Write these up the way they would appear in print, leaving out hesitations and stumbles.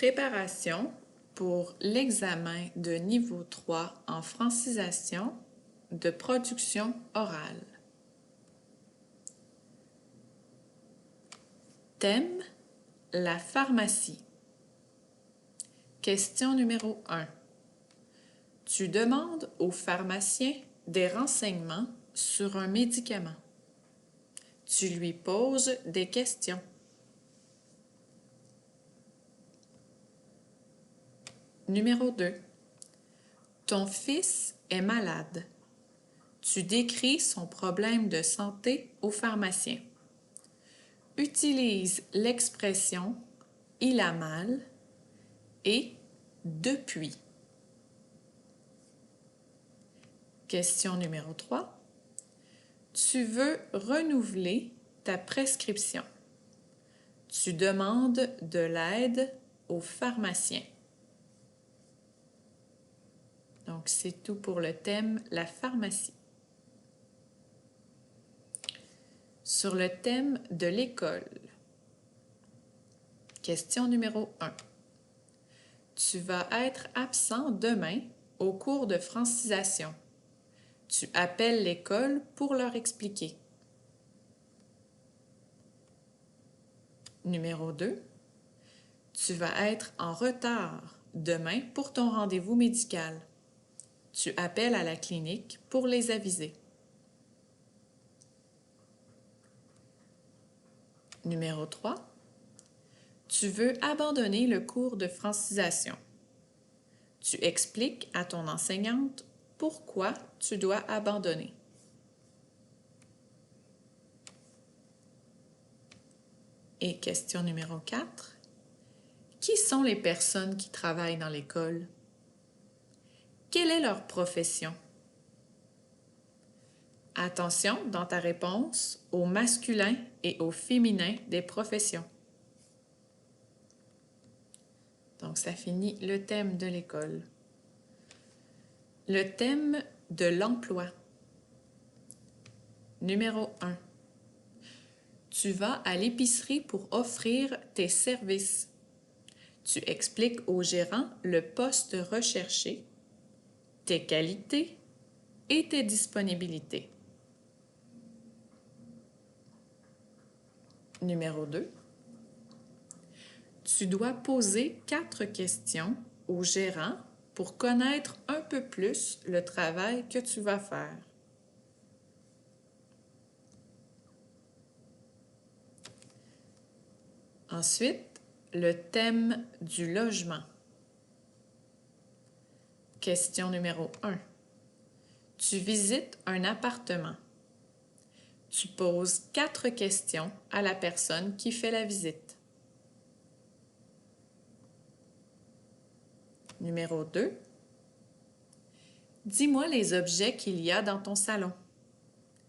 Préparation pour l'examen de niveau 3 en francisation de production orale. Thème: la pharmacie. Question numéro 1. Tu demandes au pharmacien des renseignements sur un médicament. Tu lui poses des questions. Numéro 2. Ton fils est malade. Tu décris son problème de santé au pharmacien. Utilise l'expression « il a mal » et « depuis ». Question numéro 3. Tu veux renouveler ta prescription. Tu demandes de l'aide au pharmacien. Donc, c'est tout pour le thème « la pharmacie ». Sur le thème de l'école. Question numéro 1. Tu vas être absent demain au cours de francisation. Tu appelles l'école pour leur expliquer. Numéro 2. Tu vas être en retard demain pour ton rendez-vous médical. Tu appelles à la clinique pour les aviser. Numéro 3. Tu veux abandonner le cours de francisation. Tu expliques à ton enseignante pourquoi tu dois abandonner. Et question numéro 4. Qui sont les personnes qui travaillent dans l'école? Quelle est leur profession? Attention dans ta réponse au masculin et au féminin des professions. Donc, ça finit le thème de l'école. Le thème de l'emploi. Numéro 1. Tu vas à l'épicerie pour offrir tes services. Tu expliques au gérant le poste recherché, tes qualités et tes disponibilités. Numéro 2. Tu dois poser 4 questions au gérant pour connaître un peu plus le travail que tu vas faire. Ensuite, le thème du logement. Question numéro 1. Tu visites un appartement. Tu poses 4 questions à la personne qui fait la visite. Numéro 2. Dis-moi les objets qu'il y a dans ton salon.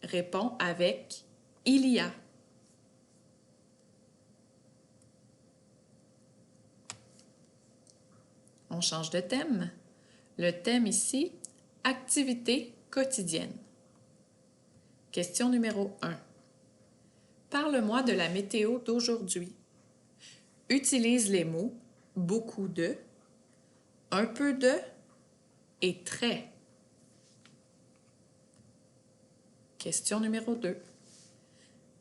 Réponds avec « il y a ». On change de thème. Le thème ici, activité quotidienne. Question numéro 1. Parle-moi de la météo d'aujourd'hui. Utilise les mots « beaucoup de »,« un peu de » et « très ». Question numéro 2.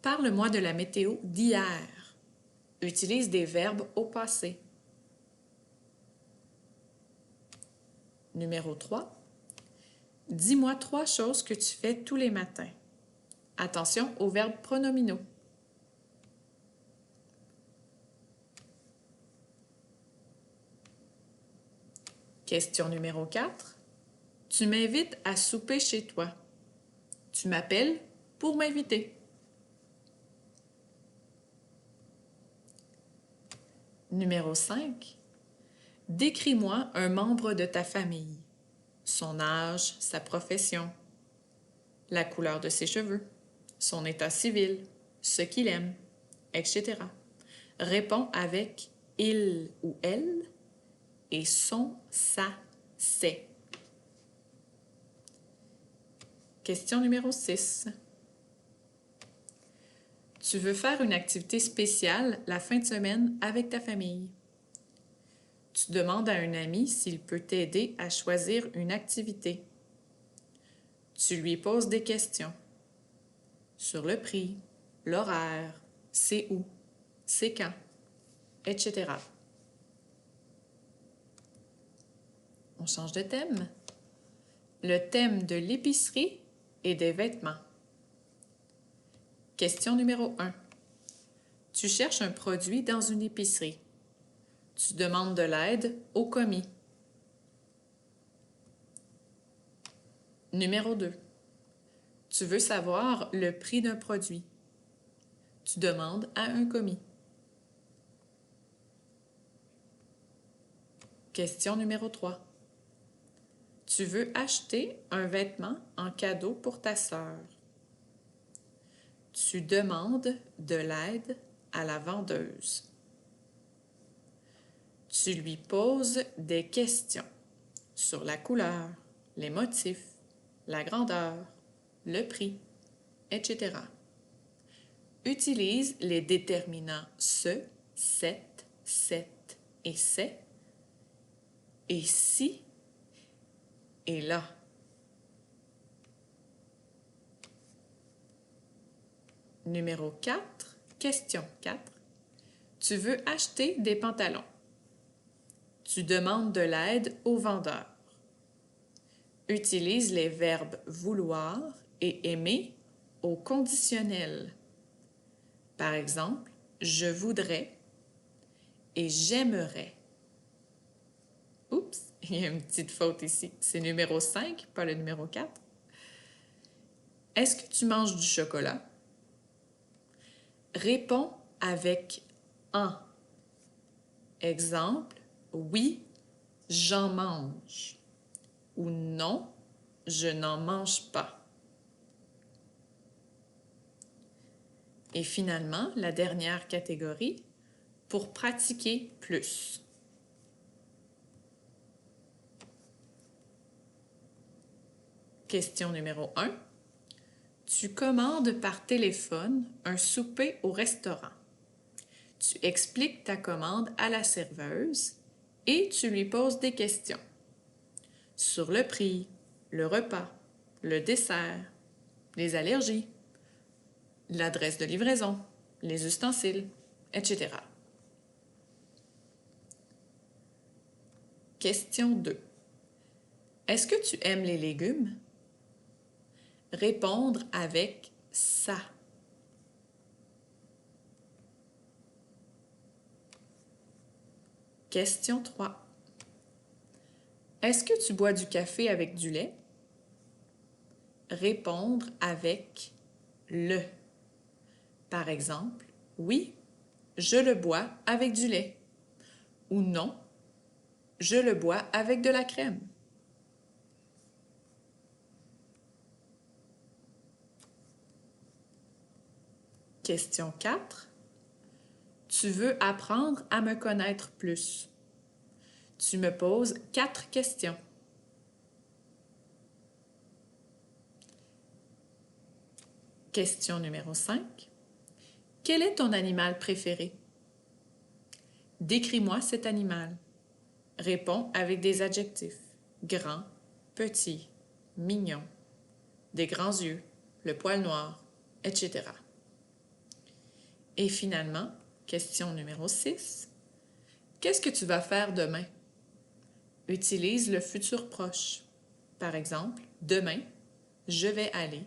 Parle-moi de la météo d'hier. Utilise des verbes au passé. Numéro 3. Dis-moi 3 choses que tu fais tous les matins. Attention aux verbes pronominaux. Question numéro 4. Tu m'invites à souper chez toi. Tu m'appelles pour m'inviter. Numéro 5. Décris-moi un membre de ta famille. Son âge, sa profession, la couleur de ses cheveux, son état civil, ce qu'il aime, etc. Réponds avec « il » ou « elle » et « son », « sa », « c'est ». Question numéro 6. Tu veux faire une activité spéciale la fin de semaine avec ta famille. Tu demandes à un ami s'il peut t'aider à choisir une activité. Tu lui poses des questions sur le prix, l'horaire, c'est où, c'est quand, etc. On change de thème. Le thème de l'épicerie et des vêtements. Question numéro 1. Tu cherches un produit dans une épicerie. Tu demandes de l'aide au commis. Numéro 2. Tu veux savoir le prix d'un produit. Tu demandes à un commis. Question numéro 3. Tu veux acheter un vêtement en cadeau pour ta sœur. Tu demandes de l'aide à la vendeuse. Tu lui poses des questions sur la couleur, les motifs, la grandeur, le prix, etc. Utilise les déterminants ce, cette, et c'est, et si, et là. Numéro 4, question 4. Tu veux acheter des pantalons. Tu demandes de l'aide au vendeur. Utilise les verbes vouloir et aimer au conditionnel. Par exemple, je voudrais et j'aimerais. Oups, il y a une petite faute ici. C'est numéro 5, pas le numéro 4. Est-ce que tu manges du chocolat? Réponds avec en. Exemple, oui, j'en mange. Ou non, je n'en mange pas. Et finalement, la dernière catégorie, pour pratiquer plus. Question numéro 1. Tu commandes par téléphone un souper au restaurant. Tu expliques ta commande à la serveuse et tu lui poses des questions sur le prix, le repas, le dessert, les allergies, l'adresse de livraison, les ustensiles, etc. Question 2. Est-ce que tu aimes les légumes? Répondre avec ça. Question 3. Est-ce que tu bois du café avec du lait? Répondre avec le. Par exemple, oui, je le bois avec du lait. Ou non, je le bois avec de la crème. Question 4. Tu veux apprendre à me connaître plus. Tu me poses 4 questions. Question numéro 5. Quel est ton animal préféré? Décris-moi cet animal. Réponds avec des adjectifs. Grand, petit, mignon, des grands yeux, le poil noir, etc. Et finalement, question numéro 6. Qu'est-ce que tu vas faire demain? Utilise le futur proche. Par exemple, demain, je vais aller